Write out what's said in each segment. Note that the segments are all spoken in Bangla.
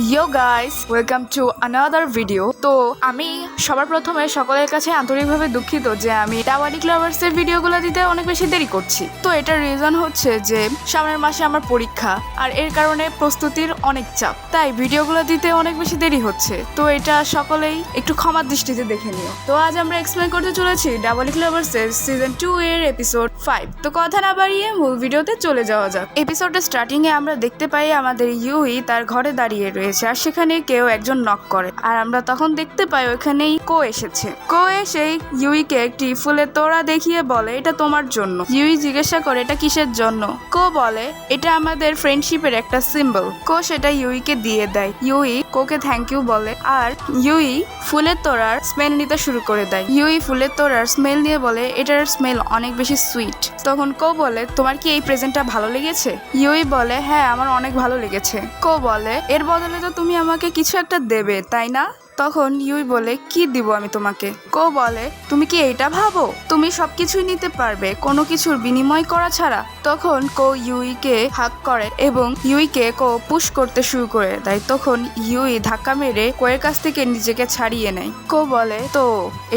Yo guys, welcome to another video. তো আমি সবার প্রথমে সকলের কাছে আন্তরিকভাবে দুঃখিত যে আমি টাওয়ারি ক্লাবার্সের ভিডিওগুলো দিতে অনেক বেশি দেরি করছি। তো এটার রিজন হচ্ছে যে সামনের মাসে আমার পরীক্ষা, আর এর কারণে প্রস্তুতির অনেক চাপ, তাই ভিডিওগুলো দিতে অনেক বেশি দেরি হচ্ছে। তো এটা সকলেই একটু ক্ষমার দৃষ্টিতে দেখে নিও। তো আজ আমরা এক্সপ্লেন করতে চলেছি টাওয়ারি ক্লাবার্সের সিজন 2 এর এপিসোড 5। তো কথা না বাড়িয়ে মূল ভিডিওতে চলে যাওয়া যাক। এপিসোডের স্টার্টিং এ আমরা দেখতে পাই আমাদের ইউই তার ঘরে দাঁড়িয়ে রয়েছে, আর সেখানে কেউ একজন নক করে, আর আমরা তখন দেখতে পাই ওখানেই কো এসেছে। কো এসে ইউইকে একটি ফুলের তোড়া দেখিয়ে বলে এটা তোমার জন্য। ইউই জিজ্ঞাসা করে এটা কিসের জন্য। কো বলে এটা আমাদের ফ্রেন্ডশিপের একটা সিম্বল। কো সেটা ইউইকে দিয়ে দেয়। ইউই কোকে থ্যাংক ইউ বলে, আর ইউই ফুলের তোড়ার স্মেল নিতে শুরু করে দেয়। ইউই ফুলের তোড়ার স্মেল নিয়ে বলে এটার স্মেল অনেক বেশি সুইট। তখন কো বলে তোমার কি এই প্রেজেন্টটা ভালো লেগেছে? ইউই বলে হ্যাঁ, আমার অনেক ভালো লেগেছে। কো বলে এর বদলে তো তুমি আমাকে কিছু একটা দেবে, তাই না? তখন ইউই বলে কি দিব আমি তোমাকে? কো বলে তুমি কি এইটা ভাবো তুমি সবকিছুই নিতে পারবে কোনো কিছুর বিনিময় করা ছাড়া? তখন কো ইউইকে হাক করে এবং ইউইকে কো পুশ করতে শুরু করে দেয়। তখন ইউই ধাক্কা মেরে কোয়ের কাছ থেকে নিজেকে ছাড়িয়ে নেয়। কো বলে তো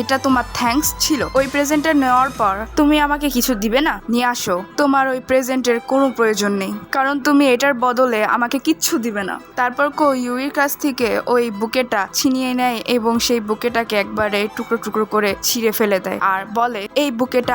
এটা তোমার থ্যাঙ্কস ছিল? ওই প্রেজেন্টটা নেওয়ার পর তুমি আমাকে কিছু দিবে না? নিয়ে আসো। তোমার ওই প্রেজেন্টের কোনো প্রয়োজন নেই, কারণ তুমি এটার বদলে আমাকে কিচ্ছু দিবে না। তারপর কো ইউইর কাছ থেকে ওই বুকেটা ছিনিয়ে নেয় এবং সেই বুকেটাকে একবারে টুকরো টুকরো করে ছিঁড়ে ফেলে দেয়, আর বলে এই বুকেটা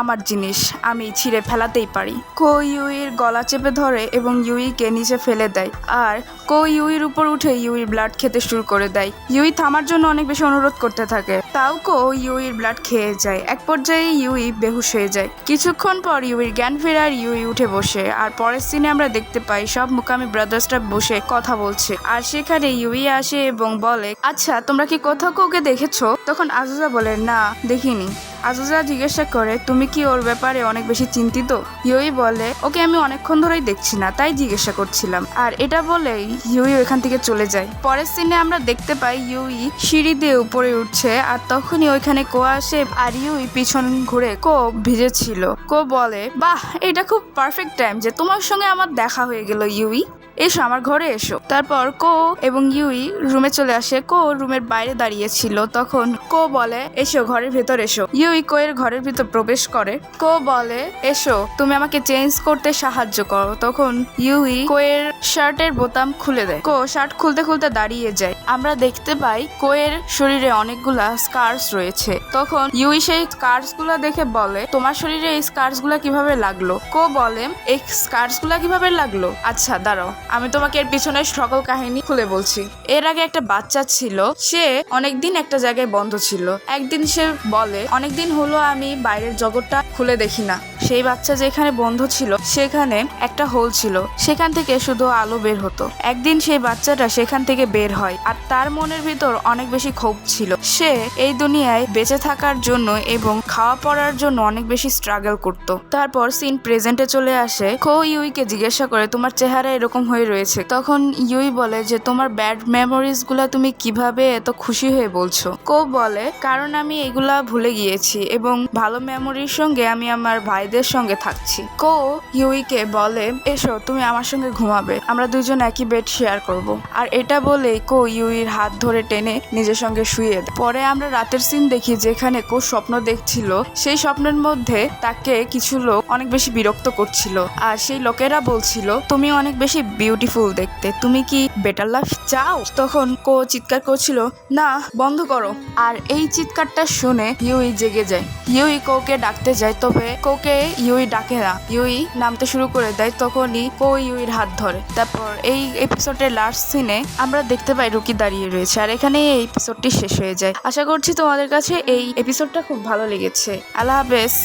আমার জিনিস, আমি ছিঁড়ে ফেলাতেই পারি। কো ইউইর গলা চেপে ধরে এবং ইউইকে নিচে ফেলে দেয়, আর কো ইউইর উপর উঠে ইউইর ব্লাড খেতে শুরু করে দেয়। ইউই থামার জন্য অনেক বেশি অনুরোধ করতে থাকে, তাও কো ইউইর ব্লাড খেয়ে যায়। এক পর্যায়ে ইউই বেহুশ হয়ে যায়। কিছুক্ষণ পর ইউইর জ্ঞান ফেরার ইউই উঠে বসে, আর পরের সিনে আমরা দেখতে পাই সব মুকামি ব্রাদার্সরা বসে কথা বলছে, আর সেখানে ইউই আসে এবং বলে আচ্ছা তোমরা কি কোথাও কাউকে দেখেছো? তখন আজুজা বলে না দেখিনি। আজুজা জিজ্ঞাসা করে তুমি কি ওর ব্যাপারে অনেক বেশি চিন্তিত? ইউই বলে ওকে আমি অনেকক্ষণ ধরেই দেখছি না, তাই জিজ্ঞাসা করছিলাম। আর এটা বলেই ইউই ওইখান থেকে চলে যায়। পরের সিনে আমরা দেখতে পাই ইউই সিঁড়ি দিয়ে উপরে উঠছে, আর তখনই ওইখানে কো আসে, আর ইউই পিছন ঘুরে কো ভিজেছিল। কো বলে বাহ, এটা খুব পারফেক্ট টাইম যে তোমার সঙ্গে আমার দেখা হয়ে গেল ইউই, এসো আমার ঘরে এসো। তারপর কো এবং ইউই রুমে চলে আসে। কো রুমের বাইরে দাঁড়িয়েছিল। তখন কো বলে এসো ঘরের ভেতর এসো। ইউই কোয়ের ঘরের ভিতর প্রবেশ করে। কো বলে এসো তুমি আমাকে চেঞ্জ করতে সাহায্য করো। তখন ইউই কোয়ের শার্টের বোতাম খুলে দেয়। কো শার্ট খুলতে খুলতে দাঁড়িয়ে যায়। আমরা দেখতে পাই কোয়ের শরীরে অনেকগুলা স্কার্স রয়েছে। তখন ইউই সেই স্কার্স গুলা দেখে বলে তোমার শরীরে এই স্কার্স গুলা কিভাবে লাগলো? কো বলে এই স্কার্স গুলা কিভাবে লাগলো, আচ্ছা দাঁড়াও আমি তোমাকে এর পিছনের সকল কাহিনী খুলে বলছি। এর আগে একটা বাচ্চা ছিল, সে অনেকদিন একটা জায়গায় বন্ধ ছিল। একদিন সে বলে অনেকদিন হলো আমি বাইরের জগৎটা খুলে দেখি না। সেই বাচ্চা যেখানে বন্ধ ছিল সেখানে একটা হোল ছিল, সেখান থেকে শুধু আলো বের হতো। একদিন সেই বাচ্চাটা সেখান থেকে বের হয়, আর তার মনের ভিতর অনেক বেশি ক্ষোভ ছিল। সে এই দুনিয়ায় বেঁচে থাকার জন্য এবং খাওয়া পড়ার জন্য অনেক বেশি স্ট্রাগল করত। তারপর সিন প্রেজেন্টে চলে আসে। কো ইউইকে জিজ্ঞাসা করে তোমার চেহারা এরকম হয়ে রয়েছে। তখন ইউই বলে যে তোমার ব্যাড মেমোরিজ গুলা তুমি কিভাবে এত খুশি হয়ে বলছো? কো বলে কারণ আমি এগুলা ভুলে গিয়েছি এবং ভালো মেমোরির সঙ্গে আমি আমার ভাইদের সঙ্গে থাকছি। কো ইউইকে বলে এসো তুমি আমার সঙ্গে ঘুমাবে, আমরা দুজন একই বেড শেয়ার করব। আর এটা বলেই কো ইউইর হাত ধরে টেনে নিজের সঙ্গে শুয়ে দেয়। পরে আমরা রাতের সিন দেখি যেখানে কো স্বপ্ন দেখছিল। সেই স্বপ্নের মধ্যে তাকে কিছু লোক অনেক বেশি বিরক্ত করছিল, আর সেই লোকেরা বলছিল তুমি অনেক বেশি বিউটিফুল দেখতে, তুমি কি বেটার লাইফ চাও? তখন কো চিৎকার করছিল না বন্ধ করো। আর এই চিৎকারটা শুনে ইউই জেগে যায়। ইউই কোকে ডাকতে যায়, তবে কোকে ইউই ডাকে না। ইউই নামতে শুরু করে দেয়। তখনই কো ইউইর হাত ধরে। তারপর এই এপিসোডের লাস্ট সিনে আমরা দেখতে পাই রুকি দাঁড়িয়ে রয়েছে, আর এখানে এই এপিসোডটি শেষ হয়ে যায়। আশা করছি তোমাদের কাছে এই এপিসোডটা খুব ভালো লেগেছে। আল্লাহ হাফেজ।